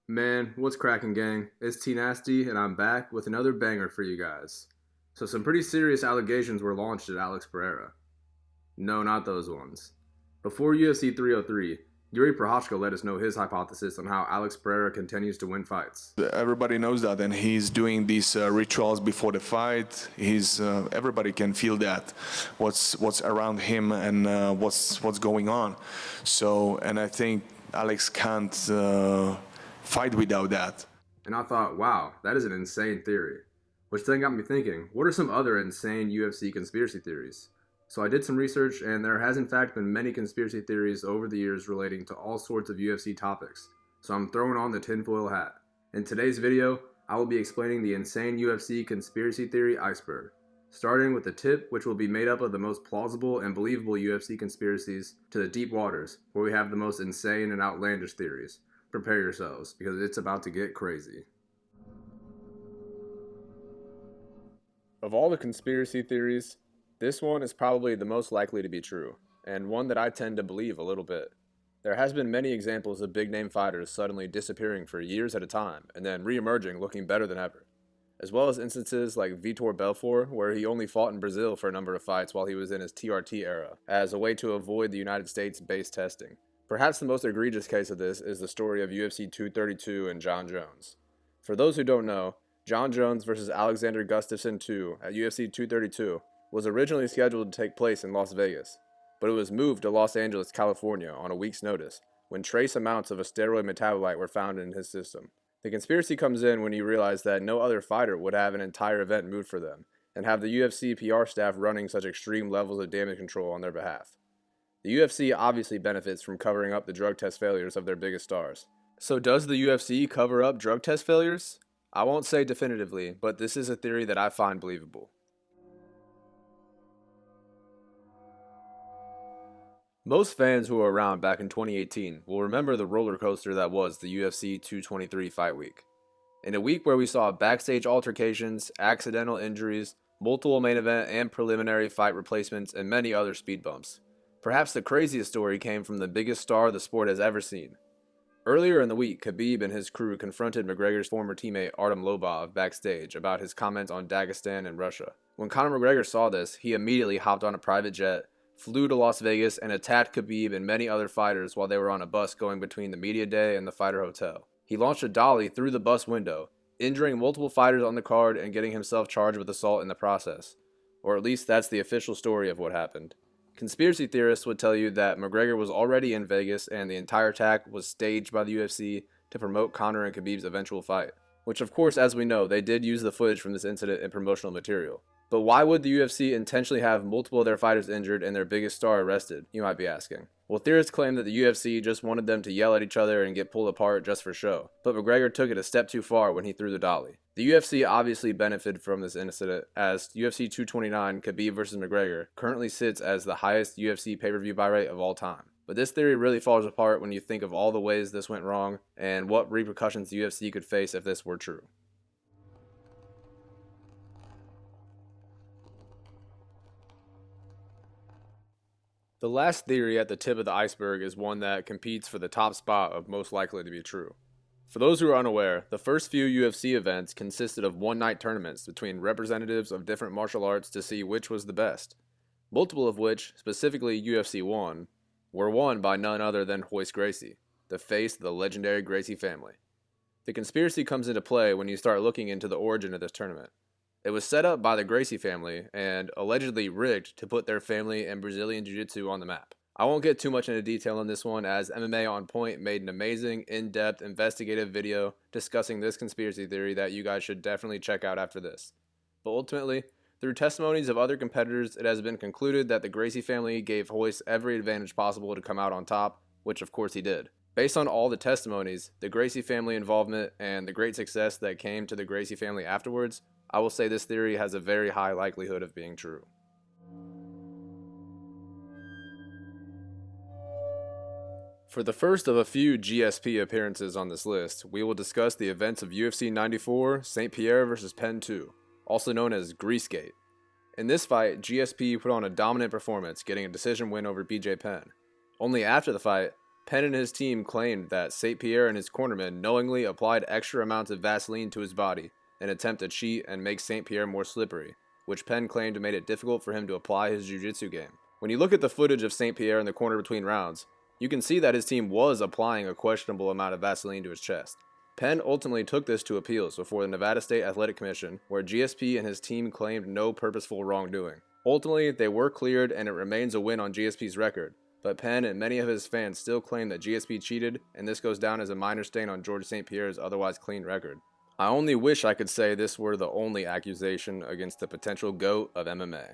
Man, what's cracking, gang? It's T Nasty, and I'm back with another banger for you guys. So, some pretty serious allegations were launched at Alex Pereira. No, not those ones. Before UFC 303, Yuri Prohashka let us know his hypothesis on how Alex Pereira continues to win fights. Everybody knows that, and he's doing these rituals before the fight. He's everybody can feel that what's around him and what's going on. So, and I think Alex can't fight without that. And I thought, wow, that is an insane theory. Which then got me thinking, what are some other insane UFC conspiracy theories? So I did some research, and there has in fact been many conspiracy theories over the years relating to all sorts of UFC topics. So I'm throwing on the tinfoil hat. In today's video, I will be explaining the insane UFC conspiracy theory iceberg, starting with the tip, which will be made up of the most plausible and believable UFC conspiracies, to the deep waters, where we have the most insane and outlandish theories. Prepare yourselves, because it's about to get crazy. Of all the conspiracy theories, this one is probably the most likely to be true, and one that I tend to believe a little bit. There has been many examples of big-name fighters suddenly disappearing for years at a time, and then re-emerging looking better than ever. As well as instances like Vitor Belfort, where he only fought in Brazil for a number of fights while he was in his TRT era, as a way to avoid the United States base testing. Perhaps the most egregious case of this is the story of UFC 232 and John Jones. For those who don't know, John Jones vs. Alexander Gustafsson 2 at UFC 232 was originally scheduled to take place in Las Vegas, but it was moved to Los Angeles, California on a week's notice when trace amounts of a steroid metabolite were found in his system. The conspiracy comes in when you realize that no other fighter would have an entire event moved for them and have the UFC PR staff running such extreme levels of damage control on their behalf. The UFC obviously benefits from covering up the drug test failures of their biggest stars. So does the UFC cover up drug test failures? I won't say definitively, but this is a theory that I find believable. Most fans who were around back in 2018 will remember the roller coaster that was the UFC 223 fight week. In a week where we saw backstage altercations, accidental injuries, multiple main event and preliminary fight replacements, and many other speed bumps. Perhaps the craziest story came from the biggest star the sport has ever seen. Earlier in the week, Khabib and his crew confronted McGregor's former teammate Artem Lobov backstage about his comments on Dagestan and Russia. When Conor McGregor saw this, he immediately hopped on a private jet, flew to Las Vegas, and attacked Khabib and many other fighters while they were on a bus going between the media day and the fighter hotel. He launched a dolly through the bus window, injuring multiple fighters on the card and getting himself charged with assault in the process. Or at least that's the official story of what happened. Conspiracy theorists would tell you that McGregor was already in Vegas and the entire attack was staged by the UFC to promote Conor and Khabib's eventual fight. Which of course, as we know, they did use the footage from this incident in promotional material. But why would the UFC intentionally have multiple of their fighters injured and their biggest star arrested, you might be asking? Well, theorists claim that the UFC just wanted them to yell at each other and get pulled apart just for show, but McGregor took it a step too far when he threw the dolly. The UFC obviously benefited from this incident, as UFC 229 Khabib vs. McGregor currently sits as the highest UFC pay-per-view buy rate of all time. But this theory really falls apart when you think of all the ways this went wrong and what repercussions the UFC could face if this were true. The last theory at the tip of the iceberg is one that competes for the top spot of most likely to be true. For those who are unaware, the first few UFC events consisted of one-night tournaments between representatives of different martial arts to see which was the best, multiple of which, specifically UFC 1, were won by none other than Royce Gracie, the face of the legendary Gracie family. The conspiracy comes into play when you start looking into the origin of this tournament. It was set up by the Gracie family and allegedly rigged to put their family and Brazilian Jiu-Jitsu on the map. I won't get too much into detail on this one, as MMA On Point made an amazing, in-depth, investigative video discussing this conspiracy theory that you guys should definitely check out after this. But ultimately, through testimonies of other competitors, it has been concluded that the Gracie family gave Royce every advantage possible to come out on top, which of course he did. Based on all the testimonies, the Gracie family involvement, and the great success that came to the Gracie family afterwards, I will say this theory has a very high likelihood of being true. For the first of a few GSP appearances on this list, we will discuss the events of UFC 94 St. Pierre vs. Penn 2, also known as Greasegate. In this fight, GSP put on a dominant performance, getting a decision win over BJ Penn. Only after the fight, Penn and his team claimed that St. Pierre and his cornermen knowingly applied extra amounts of Vaseline to his body in an attempt to cheat and make St. Pierre more slippery, which Penn claimed made it difficult for him to apply his jiu-jitsu game. When you look at the footage of St. Pierre in the corner between rounds, you can see that his team was applying a questionable amount of Vaseline to his chest. Penn ultimately took this to appeals before the Nevada State Athletic Commission, where GSP and his team claimed no purposeful wrongdoing. Ultimately, they were cleared and it remains a win on GSP's record, but Penn and many of his fans still claim that GSP cheated, and this goes down as a minor stain on George St. Pierre's otherwise clean record. I only wish I could say this were the only accusation against the potential GOAT of MMA.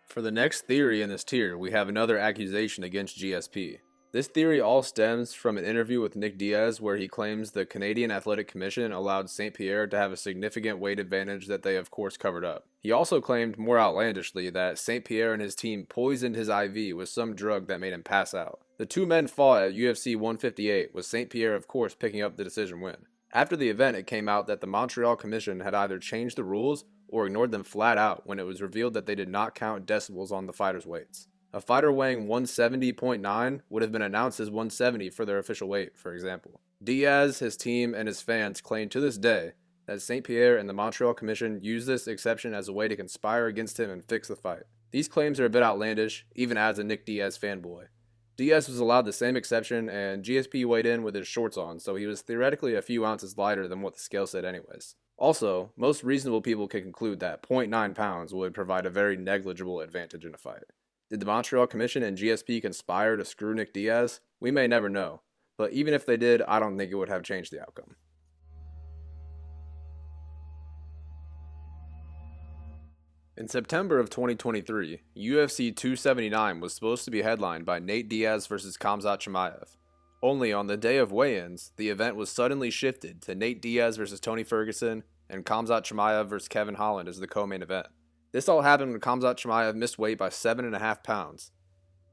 For the next theory in this tier, we have another accusation against GSP. This theory all stems from an interview with Nick Diaz where he claims the Canadian Athletic Commission allowed St. Pierre to have a significant weight advantage that they of course covered up. He also claimed, more outlandishly, that St. Pierre and his team poisoned his IV with some drug that made him pass out. The two men fought at UFC 158, with St. Pierre of course picking up the decision win. After the event, it came out that the Montreal Commission had either changed the rules or ignored them flat out when it was revealed that they did not count decibels on the fighters' weights. A fighter weighing 170.9 would have been announced as 170 for their official weight, for example. Diaz, his team, and his fans claim to this day that St. Pierre and the Montreal Commission used this exception as a way to conspire against him and fix the fight. These claims are a bit outlandish, even as a Nick Diaz fanboy. Diaz was allowed the same exception, and GSP weighed in with his shorts on, so he was theoretically a few ounces lighter than what the scale said anyways. Also, most reasonable people can conclude that 0.9 pounds would provide a very negligible advantage in a fight. Did the Montreal Commission and GSP conspire to screw Nick Diaz? We may never know, but even if they did, I don't think it would have changed the outcome. In September of 2023, UFC 279 was supposed to be headlined by Nate Diaz vs. Khamzat Chimaev. Only on the day of weigh-ins, the event was suddenly shifted to Nate Diaz vs. Tony Ferguson and Khamzat Chimaev vs. Kevin Holland as the co-main event. This all happened when Khamzat Chimaev missed weight by 7.5 pounds.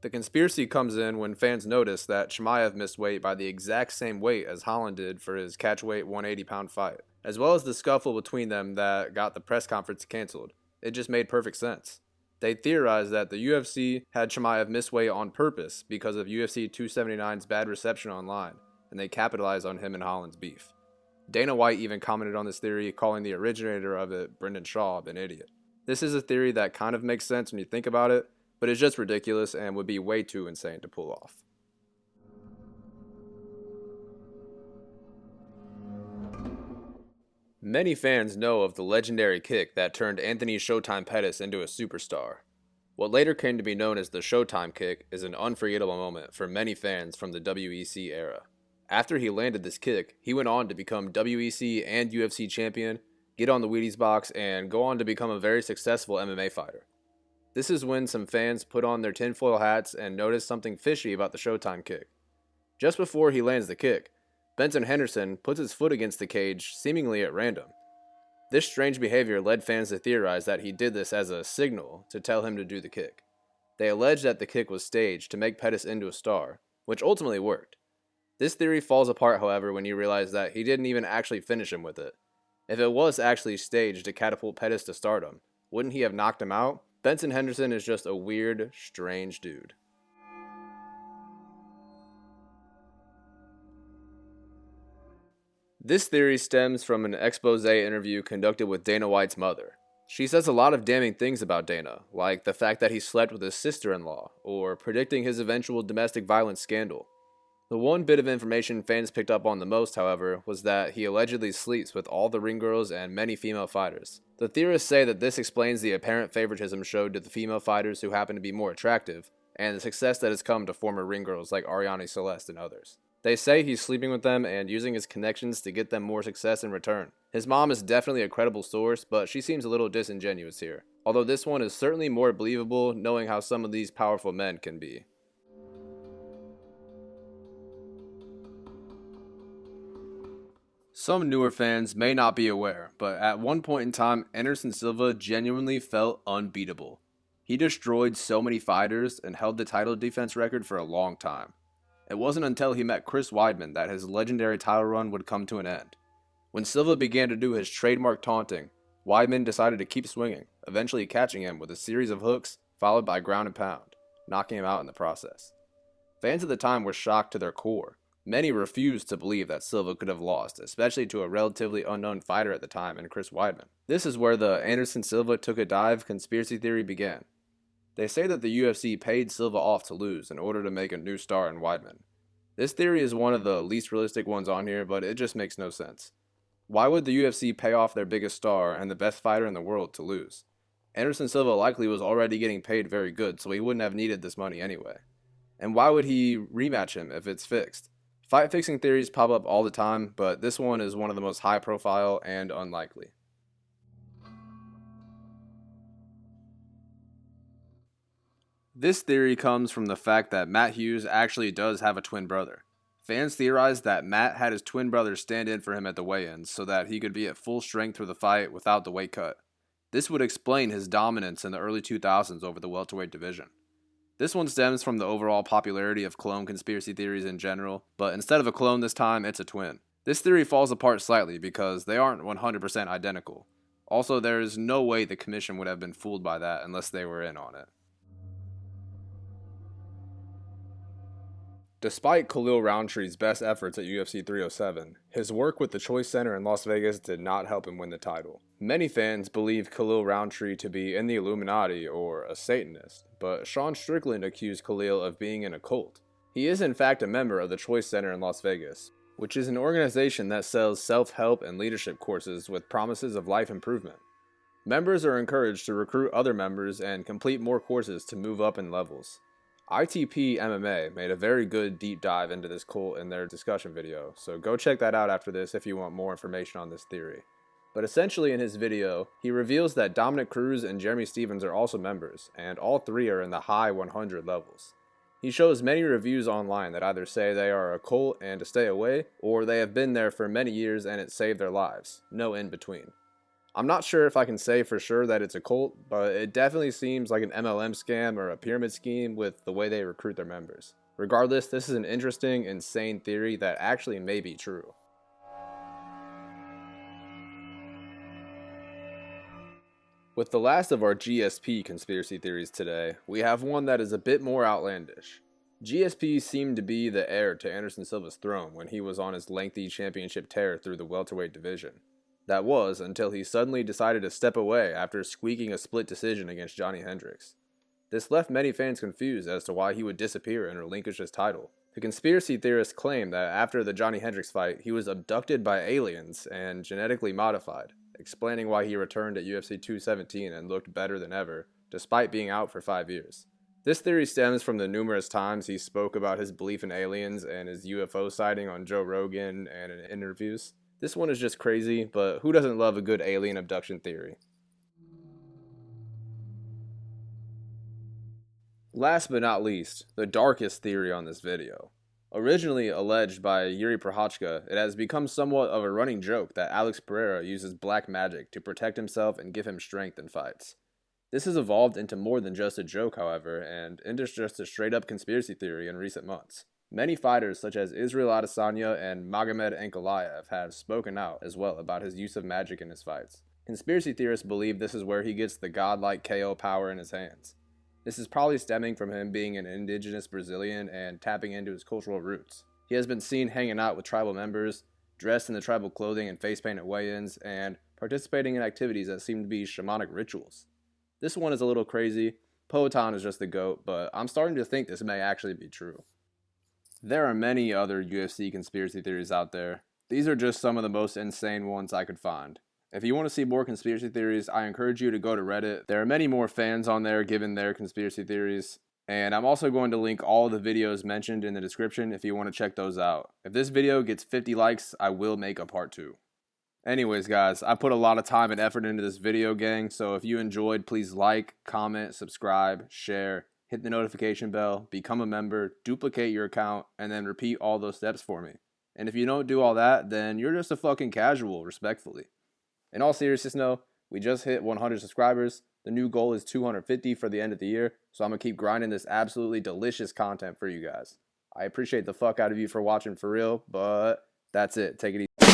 The conspiracy comes in when fans notice that Chimaev missed weight by the exact same weight as Holland did for his catchweight 180-pound fight, as well as the scuffle between them that got the press conference canceled. It just made perfect sense. They theorized that the UFC had Chimaev miss weight on purpose because of UFC 279's bad reception online, and they capitalized on him and Holland's beef. Dana White even commented on this theory, calling the originator of it, Brendan Schaub, an idiot. This is a theory that kind of makes sense when you think about it, but it's just ridiculous and would be way too insane to pull off. Many fans know of the legendary kick that turned Anthony Showtime Pettis into a superstar. What later came to be known as the Showtime kick is an unforgettable moment for many fans from the WEC era. After he landed this kick, he went on to become WEC and UFC champion, get on the VIDS box, and go on to become a very successful MMA fighter. This is when some fans put on their tinfoil hats and notice something fishy about the Showtime kick. Just before he lands the kick, Benson Henderson puts his foot against the cage, seemingly at random. This strange behavior led fans to theorize that he did this as a signal to tell him to do the kick. They alleged that the kick was staged to make Pettis into a star, which ultimately worked. This theory falls apart, however, when you realize that he didn't even actually finish him with it. If it was actually staged to catapult Pettis to stardom, wouldn't he have knocked him out? Benson Henderson is just a weird, strange dude. This theory stems from an expose interview conducted with Dana White's mother. She says a lot of damning things about Dana, like the fact that he slept with his sister-in-law, or predicting his eventual domestic violence scandal. The one bit of information fans picked up on the most, however, was that he allegedly sleeps with all the ring girls and many female fighters. The theorists say that this explains the apparent favoritism showed to the female fighters who happen to be more attractive, and the success that has come to former ring girls like Ariane Celeste and others. They say he's sleeping with them and using his connections to get them more success in return. His mom is definitely a credible source, but she seems a little disingenuous here. Although this one is certainly more believable, knowing how some of these powerful men can be. Some newer fans may not be aware, but at one point in time, Anderson Silva genuinely felt unbeatable. He destroyed so many fighters and held the title defense record for a long time. It wasn't until he met Chris Weidman that his legendary title run would come to an end. When Silva began to do his trademark taunting, Weidman decided to keep swinging, eventually catching him with a series of hooks followed by ground and pound, knocking him out in the process. Fans at the time were shocked to their core. Many refused to believe that Silva could have lost, especially to a relatively unknown fighter at the time in Chris Weidman. This is where the Anderson Silva took a dive conspiracy theory began. They say that the UFC paid Silva off to lose in order to make a new star in Weidman. This theory is one of the least realistic ones on here, but it just makes no sense. Why would the UFC pay off their biggest star and the best fighter in the world to lose? Anderson Silva likely was already getting paid very good, so he wouldn't have needed this money anyway. And why would he rematch him if it's fixed? Fight fixing theories pop up all the time, but this one is one of the most high profile and unlikely. This theory comes from the fact that Matt Hughes actually does have a twin brother. Fans theorize that Matt had his twin brother stand in for him at the weigh-ins so that he could be at full strength for the fight without the weight cut. This would explain his dominance in the early 2000s over the welterweight division. This one stems from the overall popularity of clone conspiracy theories in general, but instead of a clone this time, it's a twin. This theory falls apart slightly because they aren't 100% identical. Also, there is no way the commission would have been fooled by that unless they were in on it. Despite Khalil Rountree's best efforts at UFC 307, his work with the Choice Center in Las Vegas did not help him win the title. Many fans believe Khalil Rountree to be in the Illuminati or a Satanist, but Sean Strickland accused Khalil of being in a cult. He is in fact a member of the Choice Center in Las Vegas, which is an organization that sells self-help and leadership courses with promises of life improvement. Members are encouraged to recruit other members and complete more courses to move up in levels. ITP MMA made a very good deep dive into this cult in their discussion video, so go check that out after this if you want more information on this theory. But essentially in his video, he reveals that Dominic Cruz and Jeremy Stephens are also members, and all three are in the high 100 levels. He shows many reviews online that either say they are a cult and to stay away, or they have been there for many years and it saved their lives. No in between. I'm not sure if I can say for sure that it's a cult, but it definitely seems like an MLM scam or a pyramid scheme with the way they recruit their members. Regardless, this is an interesting, insane theory that actually may be true. With the last of our GSP conspiracy theories today, we have one that is a bit more outlandish. GSP seemed to be the heir to Anderson Silva's throne when he was on his lengthy championship tear through the welterweight division. That was until he suddenly decided to step away after squeaking a split decision against Johnny Hendricks. This left many fans confused as to why he would disappear and relinquish his title. The conspiracy theorists claim that after the Johnny Hendricks fight, he was abducted by aliens and genetically modified, explaining why he returned at UFC 217 and looked better than ever, despite being out for 5 years. This theory stems from the numerous times he spoke about his belief in aliens and his UFO sighting on Joe Rogan and in interviews. This one is just crazy, but who doesn't love a good alien abduction theory? Last but not least, the darkest theory on this video. Originally alleged by Yuri Prochazka, it has become somewhat of a running joke that Alex Pereira uses black magic to protect himself and give him strength in fights. This has evolved into more than just a joke, however, and into just a straight-up conspiracy theory in recent months. Many fighters such as Israel Adesanya and Magomed Ankalaev have spoken out as well about his use of magic in his fights. Conspiracy theorists believe this is where he gets the godlike KO power in his hands. This is probably stemming from him being an indigenous Brazilian and tapping into his cultural roots. He has been seen hanging out with tribal members, dressed in the tribal clothing and face paint at weigh-ins, and participating in activities that seem to be shamanic rituals. This one is a little crazy. Poatan is just the GOAT, but I'm starting to think this may actually be true. There are many other UFC conspiracy theories out there. These are just some of the most insane ones I could find. If you want to see more conspiracy theories, I encourage you to go to Reddit. There are many more fans on there giving their conspiracy theories. And I'm also going to link all the videos mentioned in the description if you want to check those out. If this video gets 50 likes, I will make a part 2. Anyways, guys, I put a lot of time and effort into this video, gang. So if you enjoyed, please like, comment, subscribe, share. Hit the notification bell, become a member, duplicate your account, and then repeat all those steps for me. And if you don't do all that, then you're just a fucking casual, respectfully. In all seriousness, no, we just hit 100 subscribers. The new goal is 250 for the end of the year, so I'm going to keep grinding this absolutely delicious content for you guys. I appreciate the fuck out of you for watching for real, but that's it. Take it easy.